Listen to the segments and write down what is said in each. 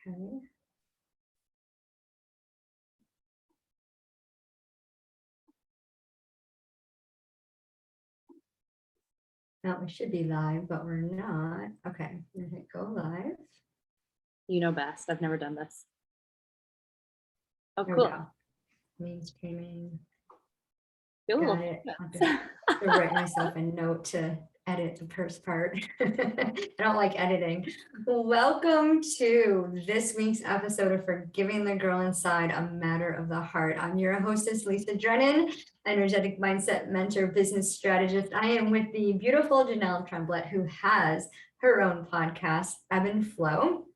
Okay. Now we should be live, but we're not. Okay, I'm gonna hit go live. You know best. I've never done this. Oh, There cool. we go. Mainstreaming. Feel a Got little it. famous. To write myself a note to edit the first part. I don't like editing. Welcome to this week's episode of Forgiving the Girl Inside, a Matter of the Heart. I'm your hostess, Lisa Drennan, energetic mindset mentor, business strategist. I am with the beautiful Jenelle Tremblett, who has her own podcast, Ebb and Flow.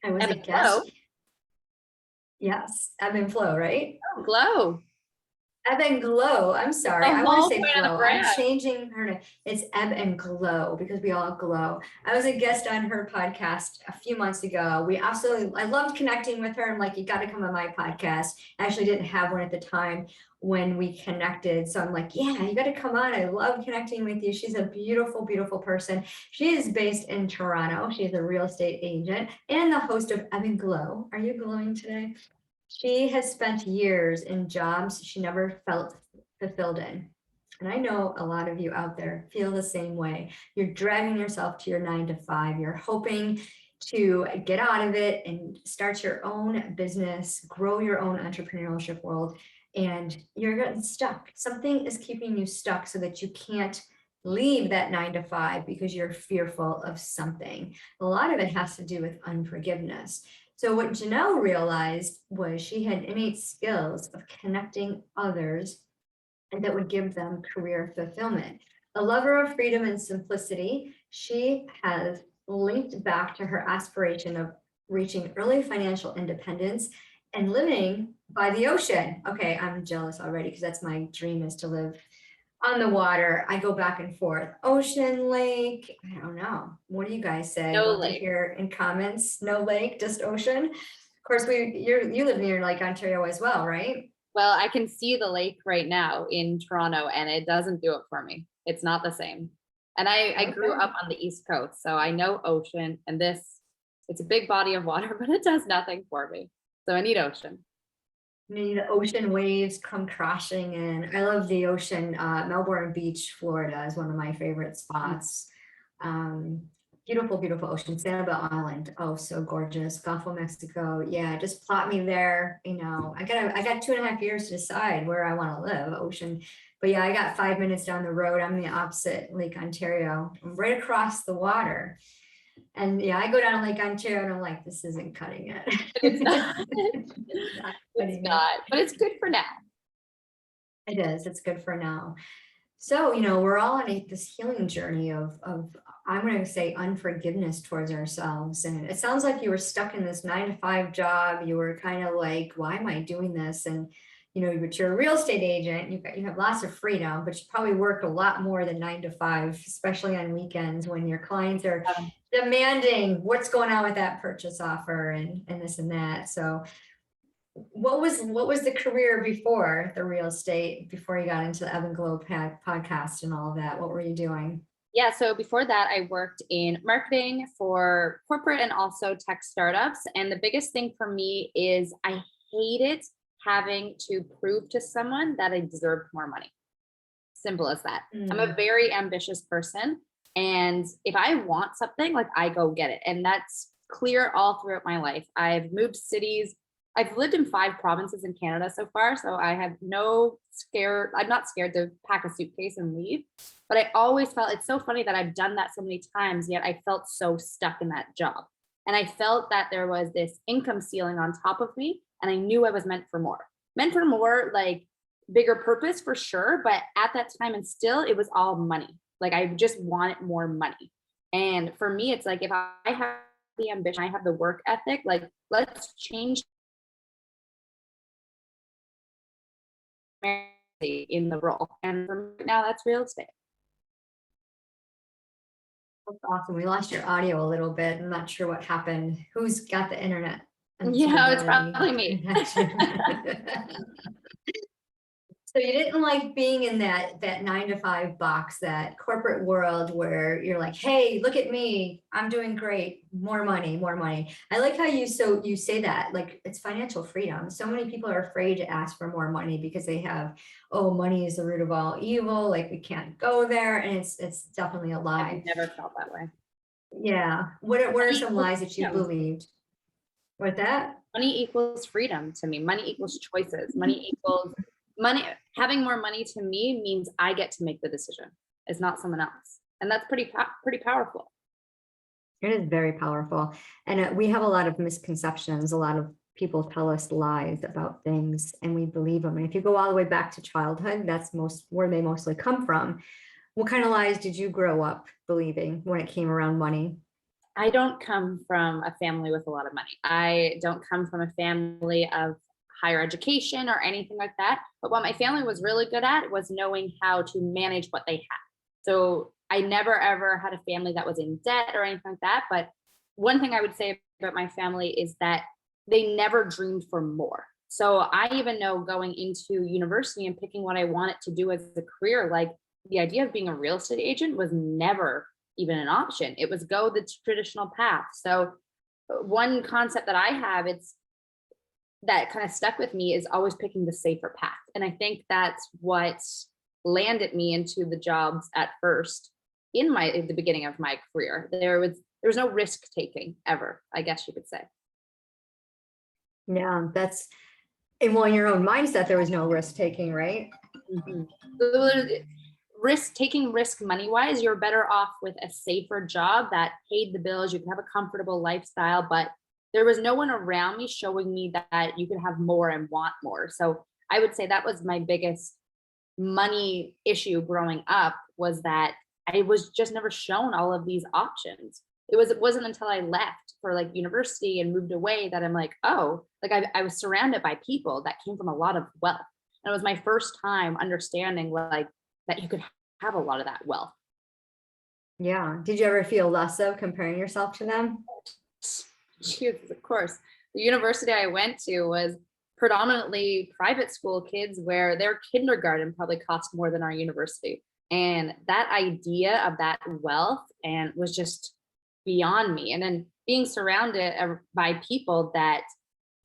I was Ebb a and guest. Glow? Yes, Ebb and Flow, right? Oh, Glow. Ebb and Glow. I'm sorry. The I want whole to say point of the Flow. I'm brand. changing her name. It's Ebb and Glow because we all glow. I was a guest on her podcast a few months ago. I loved connecting with her. I'm like, you got to come on my podcast. I actually didn't have one at the time when we connected. So I'm like, yeah, you got to come on. I love connecting with you. She's a beautiful, beautiful person. She is based in Toronto. She's a real estate agent and the host of Ebb and Glow. Are you glowing today? She has spent years in jobs she never felt fulfilled in. And I know a lot of you out there feel the same way. You're dragging yourself to your 9 to 5. You're hoping to get out of it and start your own business, grow your own entrepreneurship world, and you're getting stuck. Something is keeping you stuck so that you can't leave that 9 to 5 because you're fearful of something. A lot of it has to do with unforgiveness. So what Jenelle realized was she had innate skills of connecting others and that would give them career fulfillment. A lover of freedom and simplicity, she has linked back to her aspiration of reaching early financial independence and living by the ocean. Okay, I'm jealous already because that's my dream, is to live on the water. I go back and forth. Ocean, lake, I don't know. What do you guys say? No Love to lake. hear in comments. No lake, just ocean. Of course, you live near Lake Ontario as well, right? Well, I can see the lake right now in Toronto, and it doesn't do it for me. It's not the same. And I grew Okay. up on the East Coast, so I know ocean, and it's a big body of water, but it does nothing for me. So I need ocean. You need the ocean waves come crashing in. I love the ocean. Melbourne Beach, Florida is one of my favorite spots. Beautiful, beautiful ocean. Sanibel Island, oh, so gorgeous. Gulf of Mexico, yeah, just plot me there. You know, I got 2.5 years to decide where I want to live. Ocean, but yeah, I got 5 minutes down the road. I'm the opposite, Lake Ontario. I'm right across the water. And yeah, I go down to Lake Ontario and I'm like, this isn't cutting it. It's not. It's not cutting It's not, but it's good for now. It is. It's good for now. So, we're all on this healing journey of I'm going to say unforgiveness towards ourselves. And it sounds like you were stuck in this 9 to 5 job. You were kind of like, why am I doing this? And, but you're a real estate agent. You have lots of freedom, but you probably work a lot more than 9 to 5, especially on weekends when your clients are demanding what's going on with that purchase offer and this and that. So what was the career before the real estate, before you got into the Ebb and Glow podcast and all of that? What were you doing? Yeah, so before that, I worked in marketing for corporate and also tech startups. And the biggest thing for me is I hated having to prove to someone that I deserved more money. Simple as that. I'm a very ambitious person. And if I want something, like, I go get it. And that's clear all throughout my life. I've moved cities. I've lived in 5 provinces in Canada so far. So I have I'm not scared to pack a suitcase and leave. But I always felt, it's so funny that I've done that so many times, yet I felt so stuck in that job. And I felt that there was this income ceiling on top of me. And I knew I was meant for more, like bigger purpose for sure. But at that time, and still, it was all money. Like, I just wanted more money. And for me, it's like, if I have the ambition, I have the work ethic, like, let's change in the role. And for me now, that's real estate. That's awesome. We lost your audio a little bit. I'm not sure what happened. Who's got the internet? Yeah, it's probably me. So you didn't like being in that 9 to 5 box, that corporate world where you're like, hey, look at me, I'm doing great, more money, more money. I like how you say that, like, it's financial freedom. So many people are afraid to ask for more money because they have, oh, money is the root of all evil, like we can't go there. And it's definitely a lie. I've never felt that way. Yeah. What are some lies that you Yeah. believed? With that? Money equals freedom to me. Money equals choices. Money equals money. Having more money to me means I get to make the decision. It's not someone else, and that's pretty powerful. It is very powerful. And we have a lot of misconceptions. A lot of people tell us lies about things and we believe them. And if you go all the way back to childhood, that's where they mostly come from. What kind of lies did you grow up believing when it came around money? I don't come from a family with a lot of money. I don't come from a family of higher education or anything like that. But what my family was really good at was knowing how to manage what they had. So I never ever had a family that was in debt or anything like that. But one thing I would say about my family is that they never dreamed for more. So I even know going into university and picking what I wanted to do as a career, like the idea of being a real estate agent was never even an option. It was go the traditional path. So one concept that I have, it's that kind of stuck with me, is always picking the safer path. And I think that's what landed me into the jobs at first in the beginning of my career. There was no risk taking ever, I guess you could say. Yeah, that's, and well, in your own mindset, there was no risk taking, right? Mm-hmm. Taking risk money wise, you're better off with a safer job that paid the bills. You can have a comfortable lifestyle, but there was no one around me showing me that you could have more and want more. So I would say that was my biggest money issue growing up, was that I was just never shown all of these options. It wasn't until I left for like university and moved away that I'm like, oh, like I was surrounded by people that came from a lot of wealth. And it was my first time understanding like that you could have a lot of that wealth. Yeah. Did you ever feel less of comparing yourself to them? Jeez, of course. The university I went to was predominantly private school kids where their kindergarten probably cost more than our university. And that idea of that wealth and was just beyond me. And then being surrounded by people that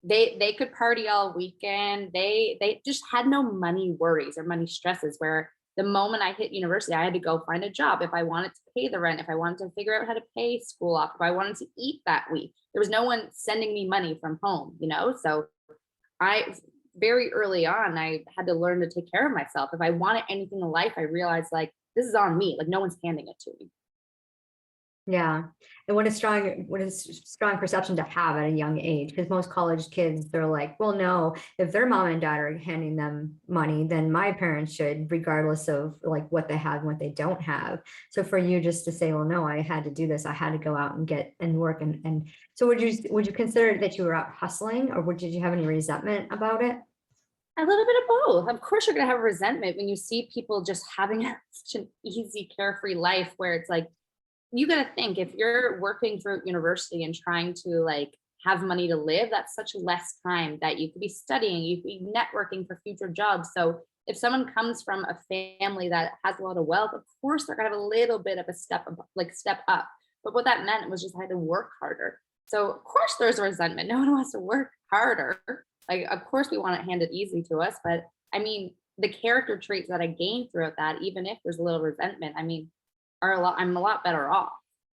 they could party all weekend. They just had no money worries or money stresses, where the moment I hit university, I had to go find a job if I wanted to pay the rent, if I wanted to figure out how to pay school off, if I wanted to eat that week. There was no one sending me money from home, So I very early on, I had to learn to take care of myself. If I wanted anything in life, I realized like this is on me. Like no one's handing it to me. Yeah. And what a strong perception to have at a young age, because most college kids, they're like, well, no, if their mom and dad are handing them money, then my parents should, regardless of like what they have and what they don't have. So for you just to say, well, no, I had to do this, I had to go out and get and work. And so would you consider that you were out hustling, or did you have any resentment about it? A little bit of both. Of course, you're going to have resentment when you see people just having such an easy, carefree life, where it's like, you got to think, if you're working through university and trying to like have money to live, that's such less time that you could be studying, you could be networking for future jobs. So if someone comes from a family that has a lot of wealth, of course they're gonna have a little bit of a step up. But what that meant was just I had to work harder. So of course there's resentment. No one wants to work harder. Like of course we want it handed easy to us, but I mean the character traits that I gained throughout that, even if there's a little resentment, I mean, I'm a lot better off.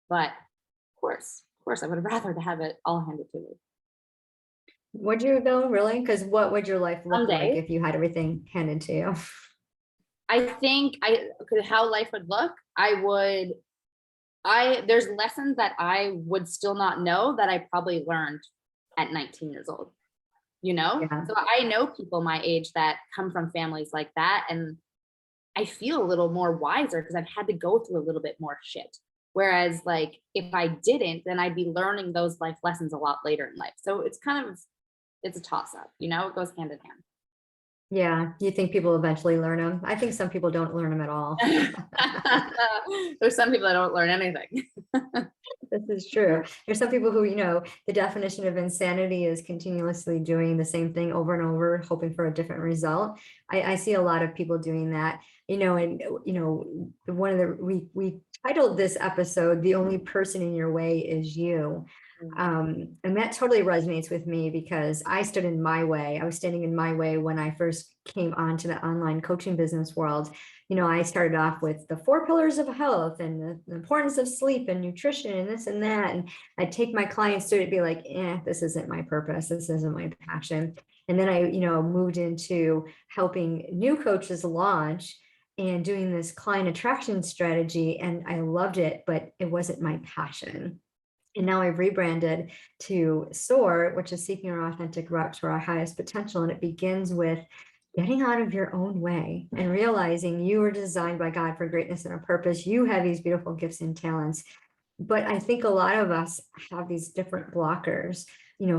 But of course, I would rather to have it all handed to me. Would you though, really? Because what would your life look Someday. like if you had everything handed to you? I think how life would look, there's lessons that I would still not know that I probably learned at 19 years old, Yeah. So I know people my age that come from families like that, and I feel a little more wiser because I've had to go through a little bit more shit. Whereas like if I didn't, then I'd be learning those life lessons a lot later in life. So it's a toss up, it goes hand in hand. Yeah. You think people eventually learn them? I think some people don't learn them at all. There's some people that don't learn anything. This is true. There's some people who, the definition of insanity is continuously doing the same thing over and over, hoping for a different result. I see a lot of people doing that, and, one of we titled this episode, "The Only Person in Your Way Is You." And that totally resonates with me because I stood in my way. I was standing in my way when I first came onto the online coaching business world. I started off with the 4 pillars of health and the importance of sleep and nutrition and this and that. And I'd take my clients through it and be like, this isn't my purpose. This isn't my passion. And then I, moved into helping new coaches launch and doing this client attraction strategy. And I loved it, but it wasn't my passion. And now I've rebranded to SOAR, which is seeking our authentic route to our highest potential. And it begins with getting out of your own way and realizing you were designed by God for greatness and a purpose. You have these beautiful gifts and talents. But I think a lot of us have these different blockers,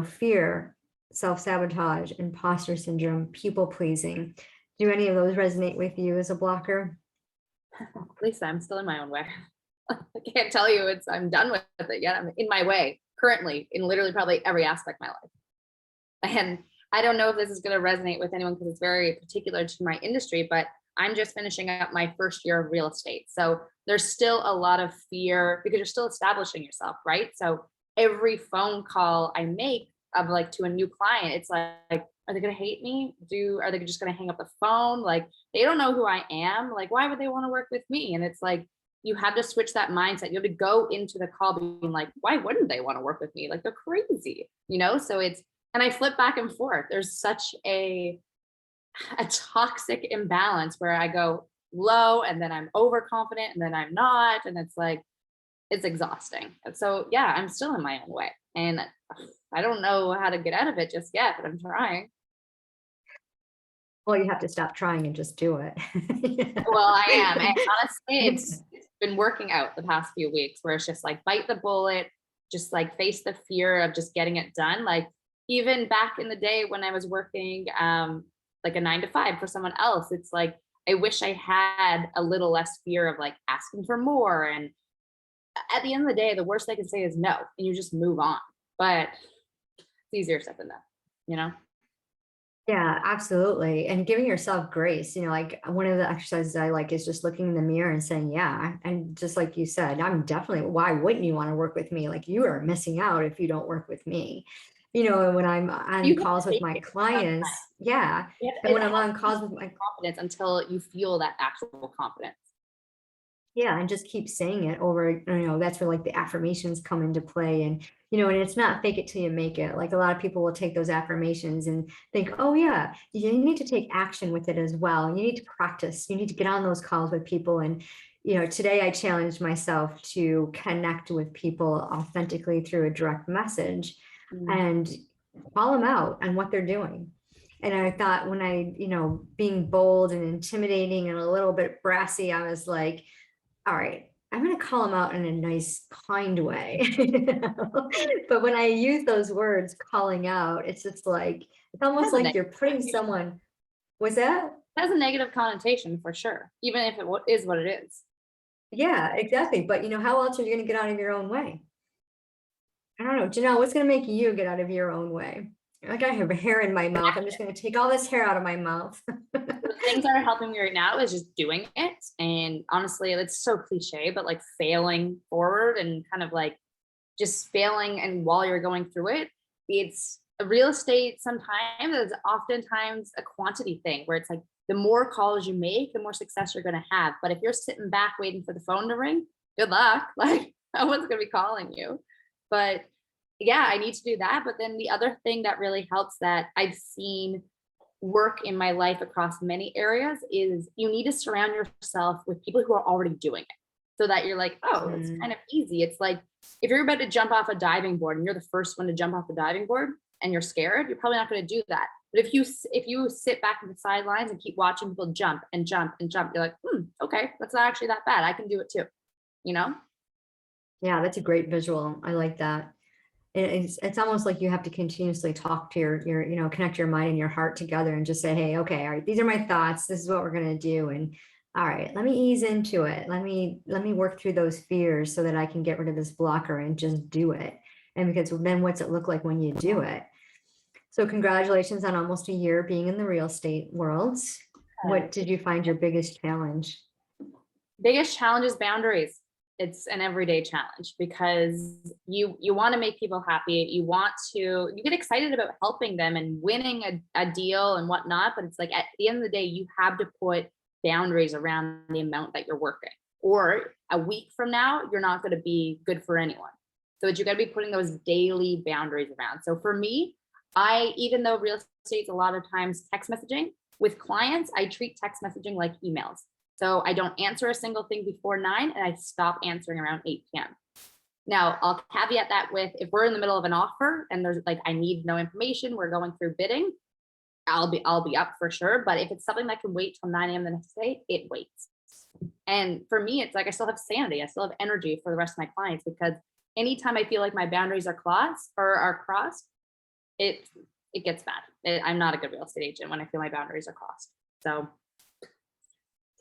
fear, self-sabotage, imposter syndrome, people pleasing. Do any of those resonate with you as a blocker? Lisa, I'm still in my own way. I can't tell you I'm done with it yet. I'm in my way currently in literally probably every aspect of my life. And I don't know if this is going to resonate with anyone because it's very particular to my industry, but I'm just finishing up my first year of real estate. So there's still a lot of fear because you're still establishing yourself, right? So every phone call I make of like to a new client, it's like, are they going to hate me? Are they just going to hang up the phone? Like, they don't know who I am. Like, why would they want to work with me? And it's like, you have to switch that mindset. You have to go into the call being like, why wouldn't they want to work with me? Like, they're crazy, So and I flip back and forth. There's such a toxic imbalance where I go low and then I'm overconfident and then I'm not. And it's like, it's exhausting. And so, yeah, I'm still in my own way. And I don't know how to get out of it just yet, but I'm trying. Well, you have to stop trying and just do it. Well, I am. And honestly, it's been working out the past few weeks where it's just like bite the bullet, just like face the fear of just getting it done. Like even back in the day when I was working like a 9-to-5 for someone else, it's like, I wish I had a little less fear of like asking for more. And at the end of the day, the worst they can say is no, and you just move on. But it's easier said than done, Yeah, absolutely. And giving yourself grace, like one of the exercises I like is just looking in the mirror and saying, yeah. And just like you said, why wouldn't you want to work with me? Like, you are missing out if you don't work with me. And when I'm on calls with my clients, yeah. And when I'm on calls with my confidence until you feel that actual confidence. Yeah, and just keep saying it over, that's where like the affirmations come into play. And, and it's not fake it till you make it. Like a lot of people will take those affirmations and think, oh yeah, you need to take action with it as well. You need to practice, you need to get on those calls with people. And, today I challenged myself to connect with people authentically through a direct message and call them out on what they're doing. And I thought when I, being bold and intimidating and a little bit brassy, I was like, all right, I'm going to call them out in a nice, kind way. But when I use those words, calling out, it's just like, it's almost like you're putting someone, was that? It has a negative connotation for sure, even if it is what it is. Yeah, exactly. But how else are you going to get out of your own way? I don't know. Jenelle, what's going to make you get out of your own way? Like, I have a hair in my mouth. I'm just going to take all this hair out of my mouth. The things that are helping me right now is just doing it. And honestly, it's so cliche, but like failing forward and kind of like just failing. And while you're going through it, it's a real estate sometimes is oftentimes a quantity thing where it's like the more calls you make, the more success you're going to have. But if you're sitting back waiting for the phone to ring, good luck. Like, no one's going to be calling you. But yeah, I need to do that. But then the other thing that really helps that I've seen work in my life across many areas is you need to surround yourself with people who are already doing it so that you're like, oh, it's kind of easy. It's like if you're about to jump off a diving board and you're the first one to jump off the diving board and you're scared, you're probably not going to do that. But if you sit back on the sidelines and keep watching people jump and jump and jump, you're like, okay, that's not actually that bad. I can do it too, Yeah, that's a great visual. I like that. It's almost like you have to continuously talk to your connect your mind and your heart together and just say, hey, okay, all right, these are my thoughts. This is what we're going to do. And all right, let me ease into it. Let me work through those fears so that I can get rid of this blocker and just do it. And because then what's it look like when you do it? So congratulations on almost a year being in the real estate world. What did you find your biggest challenge? Biggest challenge is boundaries. It's an everyday challenge because you want to make people happy. You get excited about helping them and winning a deal and whatnot. But it's like at the end of the day, you have to put boundaries around the amount that you're working. Or a week from now, you're not going to be good for anyone. So you got to be putting those daily boundaries around. So for me, even though real estate's a lot of times text messaging, with clients, I treat text messaging like emails. So I don't answer a single thing before 9 and I stop answering around 8 p.m. Now I'll caveat that with, if we're in the middle of an offer and there's like, I need no information, we're going through bidding, I'll be up for sure. But if it's something that can wait till 9 a.m. the next day, it waits. And for me, it's like, I still have sanity. I still have energy for the rest of my clients, because anytime I feel like my boundaries are crossed, it gets bad. I'm not a good real estate agent when I feel my boundaries are crossed. So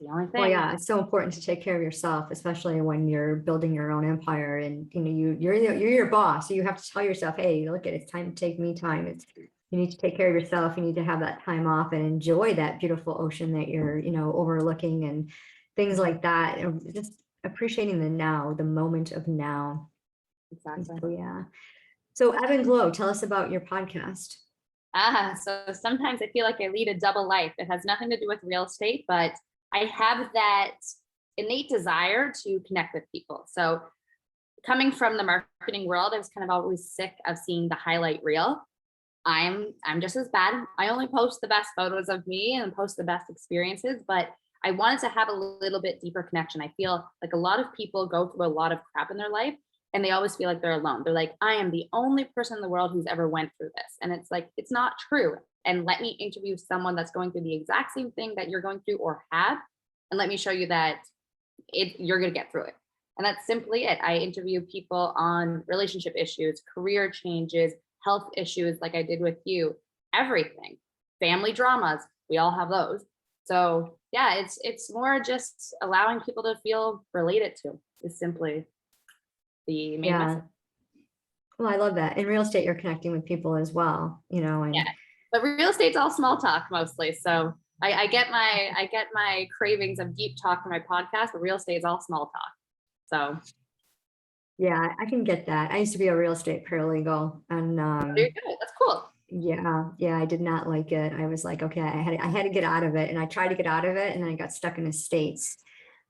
the only thing. Well, yeah, it's so important to take care of yourself, especially when you're building your own empire, and you're your boss. So you have to tell yourself, hey, look, it's time to take me time. You need to take care of yourself. You need to have that time off and enjoy that beautiful ocean that you're, overlooking, and things like that. And just appreciating the now, the moment of now. Exactly. So, yeah. So Ebb and Glow, tell us about your podcast. So sometimes I feel like I lead a double life. It has nothing to do with real estate, but I have that innate desire to connect with people. So coming from the marketing world, I was kind of always sick of seeing the highlight reel. I'm just as bad. I only post the best photos of me and post the best experiences, but I wanted to have a little bit deeper connection. I feel like a lot of people go through a lot of crap in their life and they always feel like they're alone. They're like, I am the only person in the world who's ever went through this. And it's like, it's not true. And let me interview someone that's going through the exact same thing that you're going through or have, and let me show you that you're going to get through it. And that's simply it. I interview people on relationship issues, career changes, health issues, like I did with you, everything, family dramas. We all have those. So yeah, it's more just allowing people to feel related to, is simply the main message. Well, I love that. In real estate, you're connecting with people as well, and yeah. But real estate's all small talk mostly. So I get my cravings of deep talk for my podcast, but real estate is all small talk. So yeah, I can get that. I used to be a real estate paralegal, and there you go. That's cool. Yeah, I did not like it. I was like, okay, I had to get out of it, and I tried to get out of it, and then I got stuck in estates.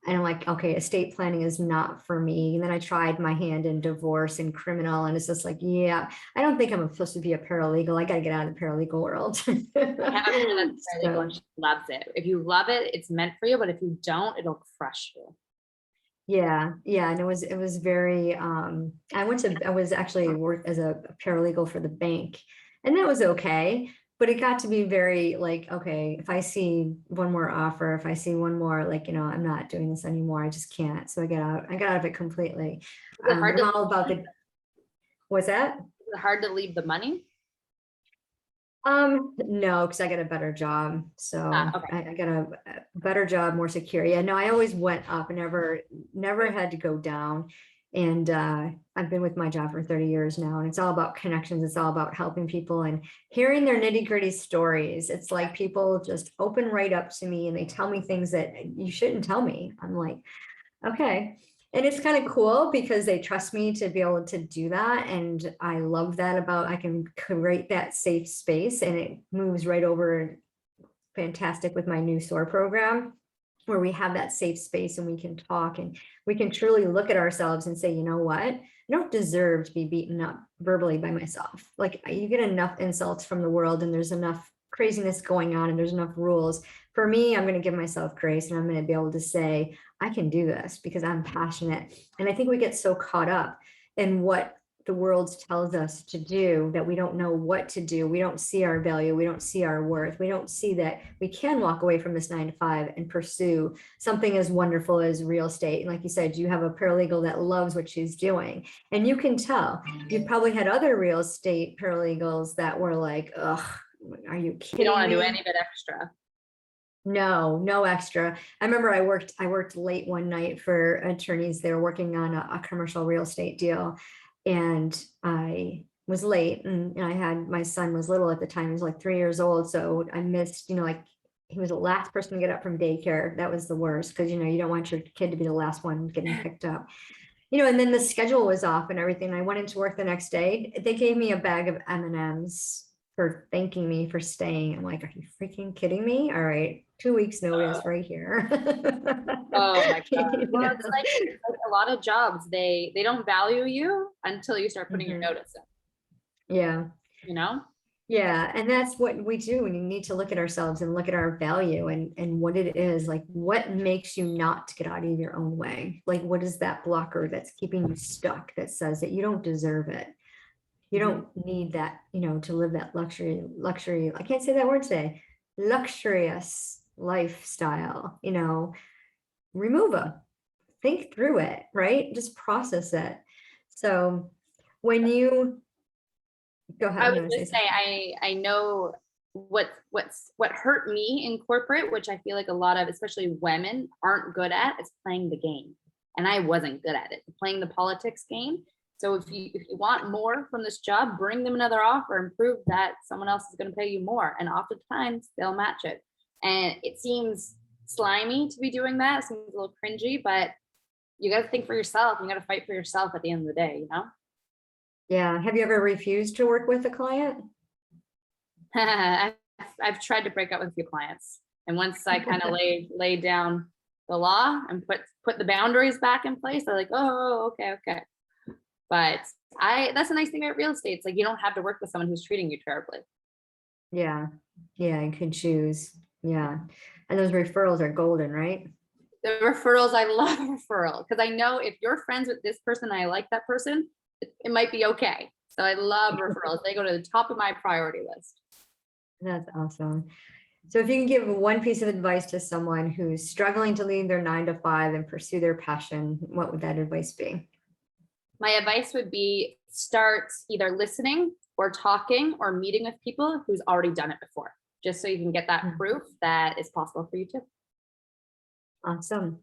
And I'm like, okay, estate planning is not for me. And then I tried my hand in divorce and criminal, and it's just like, yeah, I don't think I'm supposed to be a paralegal. I got to get out of the paralegal world. I have a friend that's paralegal and she loves it. If you love it, it's meant for you. But if you don't, it'll crush you. Yeah. And it was very, I was actually worked as a paralegal for the bank, and that was okay. But it got to be very like, okay, if I see one more offer, if I see one more, like, I'm not doing this anymore. I just can't. So I got out of it completely. Is it hard I'm all about what's that? Is it hard to leave the money? No, because I got a better job. So okay. I got a better job, more secure. Yeah, no, I always went up and never had to go down. And I've been with my job for 30 years now, and it's all about connections. It's all about helping people and hearing their nitty-gritty stories. It's like people just open right up to me and they tell me things that you shouldn't tell me. I'm like, okay. And it's kind of cool because they trust me to be able to do that. And I love that about, I can create that safe space, and it moves right over fantastic with my new SOAR program, where we have that safe space and we can talk and we can truly look at ourselves and say, you know what? I don't deserve to be beaten up verbally by myself. Like, you get enough insults from the world, and there's enough craziness going on, and there's enough rules. For me, I'm going to give myself grace, and I'm going to be able to say, I can do this because I'm passionate. And I think we get so caught up in what the world tells us to do that we don't know what to do. We don't see our value. We don't see our worth. We don't see that we can walk away from this 9 to 5 and pursue something as wonderful as real estate. And like you said, you have a paralegal that loves what she's doing, and you can tell. You've probably had other real estate paralegals that were like, ugh, are you kidding me? You don't want to do any of it extra. No extra. I remember I worked late one night for attorneys. They were working on a commercial real estate deal, and I was late, and I had, my son was little at the time. He was like 3 years old. So I missed, like he was the last person to get up from daycare. That was the worst, because you don't want your kid to be the last one getting picked up. And then the schedule was off and everything. I went into work the next day. They gave me a bag of M&Ms for thanking me for staying. I'm like, are you freaking kidding me? All right, 2 weeks notice right here. Oh my God. Well, it's like a lot of jobs, they don't value you until you start putting your notice in. Yeah. Yeah. And that's what we do. And you need to look at ourselves and look at our value and what it is, like what makes you not get out of your own way? Like, what is that blocker that's keeping you stuck, that says that you don't deserve it? You don't need that, to live that luxury, I can't say that word today, luxurious lifestyle, remove it, think through it, right? Just process it. So when you go ahead. I would just say, I know what hurt me in corporate, which I feel like a lot of, especially women, aren't good at, is playing the game. And I wasn't good at it, playing the politics game. So if you want more from this job, bring them another offer and prove that someone else is going to pay you more. And oftentimes they'll match it. And it seems slimy to be doing that. It seems a little cringy, but you got to think for yourself. You got to fight for yourself at the end of the day, Yeah. Have you ever refused to work with a client? I've tried to break up with a few clients. And once I kind of laid down the law and put the boundaries back in place, they're like, oh, okay. But that's a nice thing about real estate. It's like, you don't have to work with someone who's treating you terribly. Yeah. You can choose. Yeah. And those referrals are golden, right? The referrals, I love referral, because I know if you're friends with this person, I like that person, it might be okay. So I love referrals. They go to the top of my priority list. That's awesome. So if you can give one piece of advice to someone who's struggling to leave their 9 to 5 and pursue their passion, what would that advice be? My advice would be start either listening or talking or meeting with people who's already done it before, just so you can get that proof that it's possible for you too. Awesome.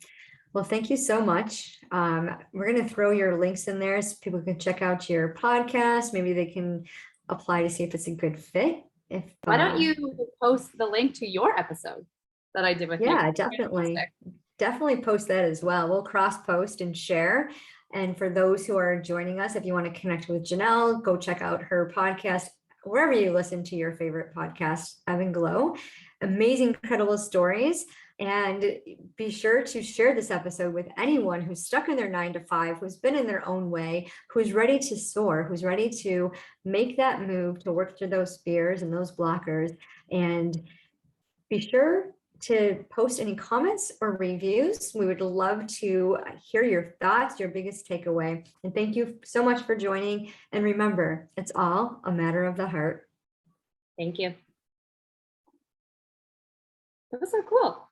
Well, thank you so much. We're going to throw your links in there so people can check out your podcast. Maybe they can apply to see if it's a good fit. Why don't you post the link to your episode that I did with you? Yeah, definitely post that as well. We'll cross post and share. And for those who are joining us, if you want to connect with Jenelle, go check out her podcast, wherever you listen to your favorite podcast, Ebb and Glow. Amazing, incredible stories. And be sure to share this episode with anyone who's stuck in their 9 to 5, who's been in their own way, who's ready to soar, who's ready to make that move to work through those fears and those blockers. And be sure to post any comments or reviews. We would love to hear your thoughts, your biggest takeaway. And thank you so much for joining. And remember, it's all a matter of the heart. Thank you. That was so cool.